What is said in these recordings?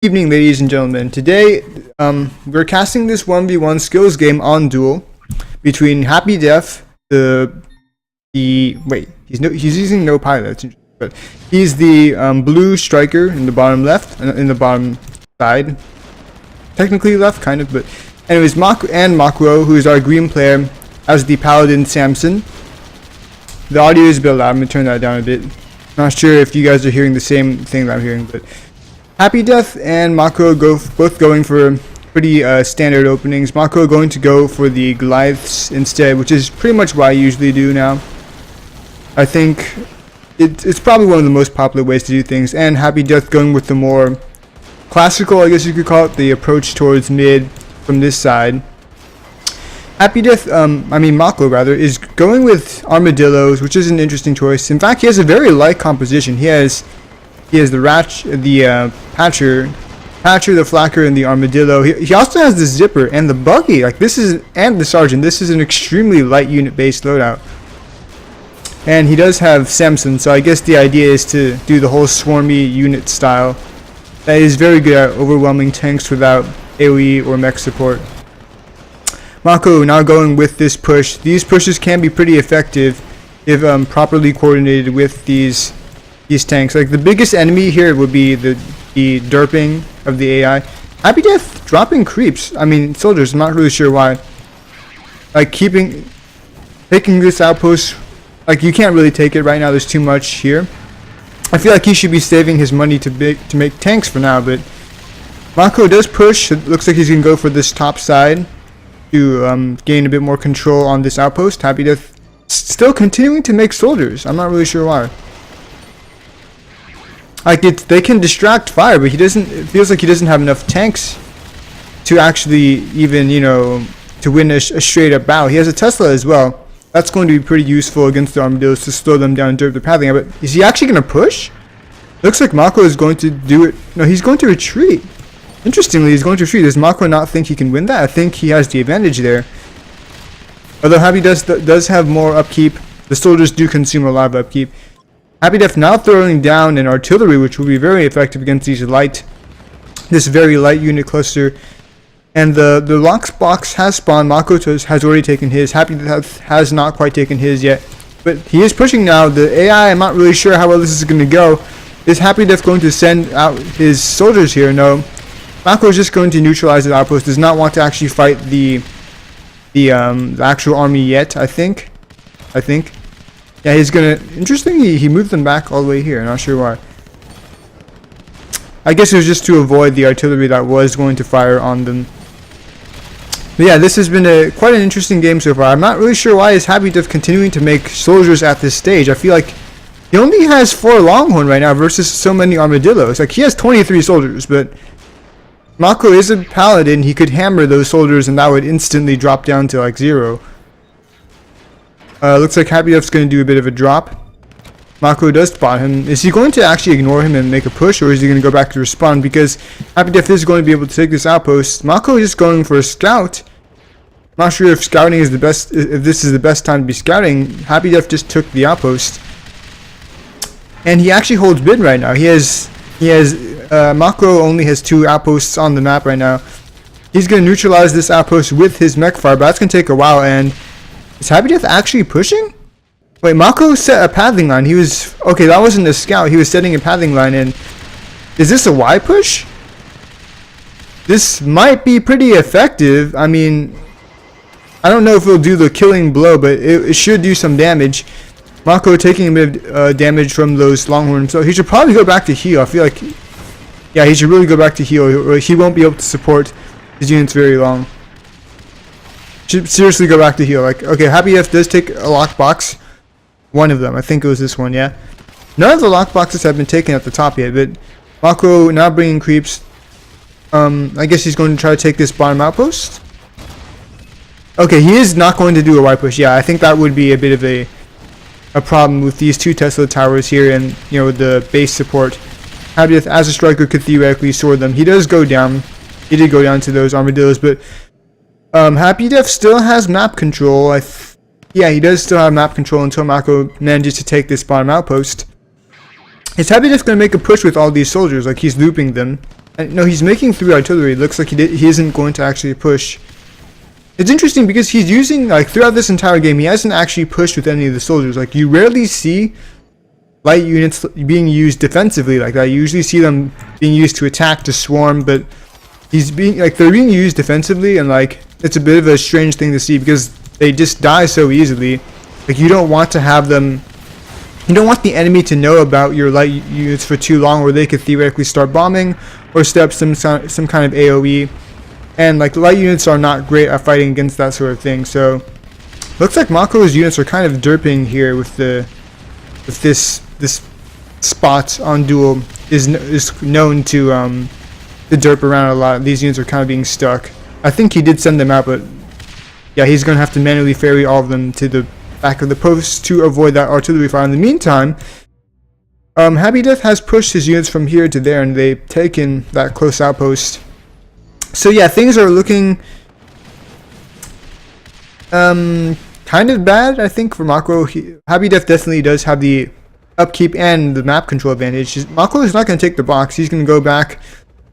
Evening, ladies and gentlemen. Today, we're casting this 1v1 skills game on Duel between Happydeath, he's using no pilot, but he's the blue striker in the bottom left, in the bottom side, technically left, kind of, but anyways, Makuo, who is our green player, as the paladin Samson. The audio is a bit loud. I'm gonna turn that down a bit. Not sure if you guys are hearing the same thing that I'm hearing, but Happydeath and Makuo both going for pretty standard openings. Makuo going to go for the Goliaths instead, which is pretty much what I usually do now. I think it's probably one of the most popular ways to do things, and Happydeath going with the more classical, I guess you could call it, the approach towards mid from this side. Makuo rather, is going with armadillos, which is an interesting choice. In fact, he has a very light composition. He has the Patcher, the Flacker, and the Armadillo. He also has the Zipper and the Buggy. And the Sergeant. This is an extremely light unit-based loadout. And he does have Samson, so I guess the idea is to do the whole swarmy unit style. That is very good at overwhelming tanks without AoE or mech support. Makuo now going with this push. These pushes can be pretty effective if properly coordinated with these tanks. Like, the biggest enemy here would be the derping of the AI. Happydeath dropping creeps. Soldiers. I'm not really sure why. Like, taking this outpost, like, you can't really take it right now. There's too much here. I feel like he should be saving his money to make tanks for now. But Makuo does push. It looks like he's gonna go for this top side to gain a bit more control on this outpost. Happydeath still continuing to make soldiers. I'm not really sure why. Like, they can distract fire, but it feels like he doesn't have enough tanks to actually even, to win a straight up battle. He has a Tesla as well. That's going to be pretty useful against the Armadillos to slow them down and derp the pathing. But is he actually going to push? Looks like Makuo is going to do it. No, he's going to retreat. Interestingly, he's going to retreat. Does Makuo not think he can win that? I think he has the advantage there. Although Happydeath does have more upkeep. The soldiers do consume a lot of upkeep. Happydeath now throwing down an artillery, which will be very effective against this very light unit cluster. And the Lox box has spawned. Makuo has already taken his. Happydeath has not quite taken his yet, but he is pushing now. The AI, I'm not really sure how well this is going to go. Is Happydeath going to send out his soldiers here? No. Makuo is just going to neutralize the outpost. Does not want to actually fight the actual army yet. I think. Yeah, he's gonna. Interestingly, he moved them back all the way here. Not sure why. I guess it was just to avoid the artillery that was going to fire on them. But yeah, this has been quite an interesting game so far. I'm not really sure why is Happydeath continuing to make soldiers at this stage. I feel like he only has 4 Longhorn right now versus so many Armadillos. Like, he has 23 soldiers, but Makuo is a paladin. He could hammer those soldiers and that would instantly drop down to like 0. Looks like Happydeath's going to do a bit of a drop. Makuo does spot him. Is he going to actually ignore him and make a push, or is he going to go back to respond? Because Happydeath is going to be able to take this outpost. Makuo is going for a scout. I'm not sure if scouting is the best. If this is the best time to be scouting. Happydeath just took the outpost, and he actually holds mid right now. Makuo only has 2 outposts on the map right now. He's going to neutralize this outpost with his mech fire, but that's going to take a while. And is Happydeath actually pushing? Wait, Makuo set a pathing line. Okay, that wasn't a scout. He was setting a pathing line in. Is this a Y push? This might be pretty effective. I don't know if it'll do the killing blow, but it should do some damage. Makuo taking a bit of damage from those Longhorns, so he should probably go back to heal. I feel like, yeah, he should really go back to heal, or he won't be able to support his units very long. Should seriously go back to heal. Like, okay, Happydeath does take a lockbox. One of them, I think it was this one, yeah. None of the lockboxes have been taken at the top yet, but Makuo now bringing creeps. I guess he's going to try to take this bottom outpost. Okay, he is not going to do a Y push. Yeah, I think that would be a bit of a problem with these 2 Tesla towers here and, the base support. Happydeath, as a striker, could theoretically sword them. He does go down. He did go down to those Armadillos, but Happydeath still has map control. Yeah, he does still have map control until Makuo manages to take this bottom outpost. Is Happydeath going to make a push with all these soldiers? Like, he's looping them. No, he's making 3 artillery. It looks like he isn't going to actually push. It's interesting because he's using, like, throughout this entire game, he hasn't actually pushed with any of the soldiers. Like, you rarely see light units being used defensively like that. You usually see them being used to attack, to swarm, but they're being used defensively, and like, it's a bit of a strange thing to see because they just die so easily. Like, you don't want to have them, you don't want the enemy to know about your light units for too long, where they could theoretically start bombing or set up some kind of AoE. And like, light units are not great at fighting against that sort of thing. So looks like Makuo's units are kind of derping here with this spot on duel is known to derp around a lot. These units are kind of being stuck. I think he did send them out, but yeah, he's gonna have to manually ferry all of them to the back of the post to avoid that artillery fire. In the meantime, Happydeath has pushed his units from here to there, and they've taken that close outpost. So yeah, things are looking kind of bad, I think, for Makuo. Happydeath definitely does have the upkeep and the map control advantage. Makuo is not going to take the box. He's going to go back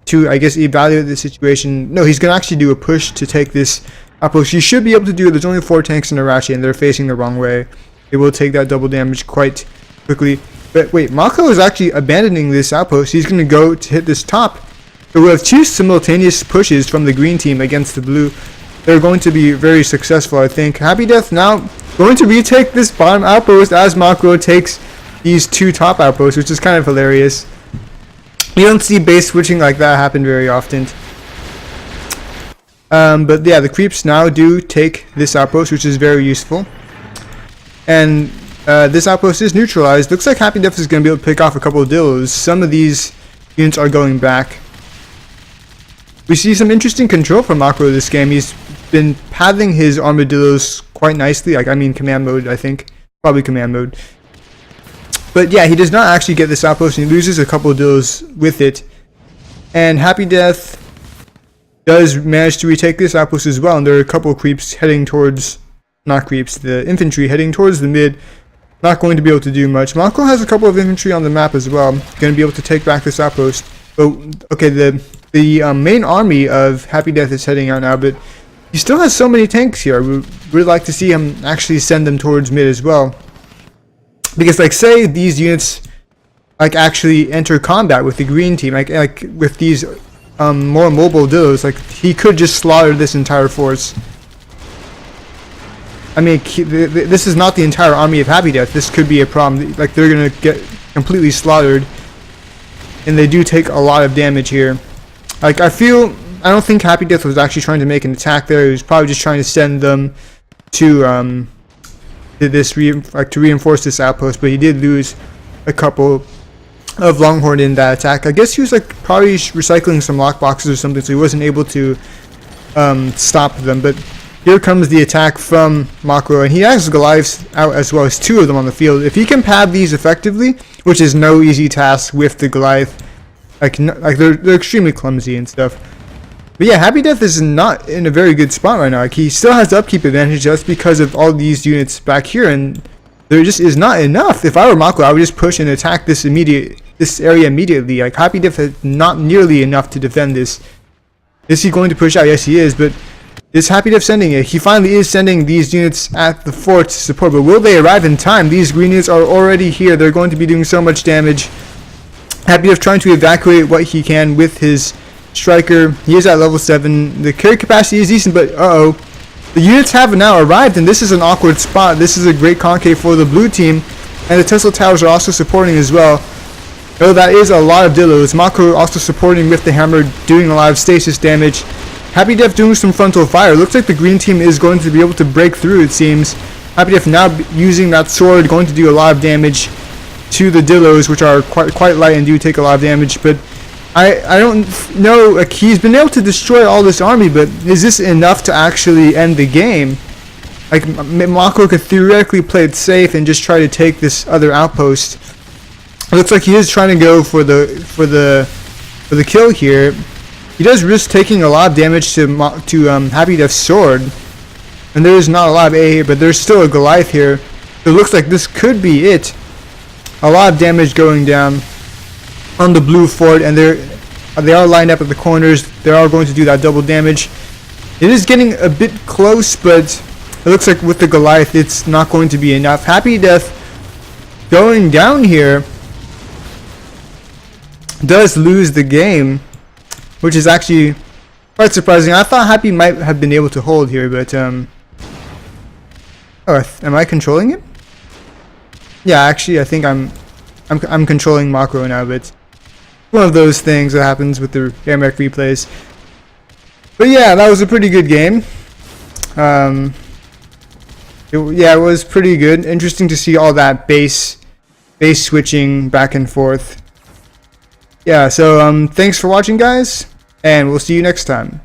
to, I guess, evaluate the situation. No, he's going to actually do a push to take this outpost. He should be able to do it. There's only 4 tanks in Arashi, and they're facing the wrong way. They will take that double damage quite quickly. But wait, Makuo is actually abandoning this outpost. He's going to go to hit this top. So we have 2 simultaneous pushes from the green team against the blue. They're going to be very successful, I think. Happydeath now going to retake this bottom outpost as Makuo takes these 2 top outposts, which is kind of hilarious. You don't see base switching like that happen very often. But yeah, the creeps now do take this outpost, which is very useful. And this outpost is neutralized. Looks like Happydeath is going to be able to pick off a couple of dillos. Some of these units are going back. We see some interesting control from Makuo this game. He's been pathing his armadillos quite nicely. Like, I mean, command mode, I think. Probably command mode. But yeah, he does not actually get this outpost, and he loses a couple of dillos with it. And Happydeath does manage to retake this outpost as well. And there are a couple of creeps heading towards, not creeps, the infantry heading towards the mid. Not going to be able to do much. Makuo has a couple of infantry on the map as well. Going to be able to take back this outpost. Oh, okay, the main army of Happydeath is heading out now, but he still has so many tanks here. We would like to see him actually send them towards mid as well. Because, like, say these units, like, actually enter combat with the green team, like with these more mobile dillos, like, he could just slaughter this entire force. I mean, this is not the entire army of Happydeath. This could be a problem. Like, they're gonna get completely slaughtered, and they do take a lot of damage here. Like, I don't think Happydeath was actually trying to make an attack there. He was probably just trying to send them to to reinforce this outpost, but he did lose a couple of Longhorn in that attack. I guess he was like probably recycling some lockboxes or something, so he wasn't able to stop them. But here comes the attack from Makuo, and he has Goliaths out as well as 2 of them on the field. If he can pad these effectively, which is no easy task with the Goliath, like they're extremely clumsy and stuff. But yeah, Happydeath is not in a very good spot right now. Like, he still has the upkeep advantage just because of all these units back here, and there just is not enough. If I were Makuo, I would just push and attack this area immediately. Like, Happydeath has not nearly enough to defend this. Is he going to push out? Yes, he is, but is Happydeath sending it? He finally is sending these units at the fort to support, but will they arrive in time? These green units are already here. They're going to be doing so much damage. Happydeath trying to evacuate what he can with his striker. He is at level 7. The carry capacity is decent, but the units have now arrived, and this is an awkward spot. This is a great concave for the blue team, and the Tesla towers are also supporting as well. Oh, that is a lot of dillos. Makuo also supporting with the hammer, doing a lot of stasis damage. Happydeath doing some frontal fire. Looks like the green team is going to be able to break through, it seems. Happydeath now using that sword, going to do a lot of damage to the dillos, which are quite light and do take a lot of damage. But I don't know, like, he's been able to destroy all this army, but is this enough to actually end the game? Like, Makuo could theoretically play it safe and just try to take this other outpost. It looks like he is trying to go for the kill here. He does risk taking a lot of damage to Happydeath's sword, and there is not a lot of A here, but there's still a Goliath here. It looks like this could be it. A lot of damage going down on the blue fort, and They are lined up at the corners. They are going to do that double damage. It is getting a bit close, but it looks like with the Goliath, it's not going to be enough. Happydeath going down here does lose the game, which is actually quite surprising. I thought Happy might have been able to hold here, but oh, am I controlling it? Yeah, actually, I think I'm controlling Makuo now, but one of those things that happens with the Airmech replays. But yeah, that was a pretty good game. It was pretty good. Interesting to see all that base switching back and forth. Yeah, so thanks for watching, guys, and we'll see you next time.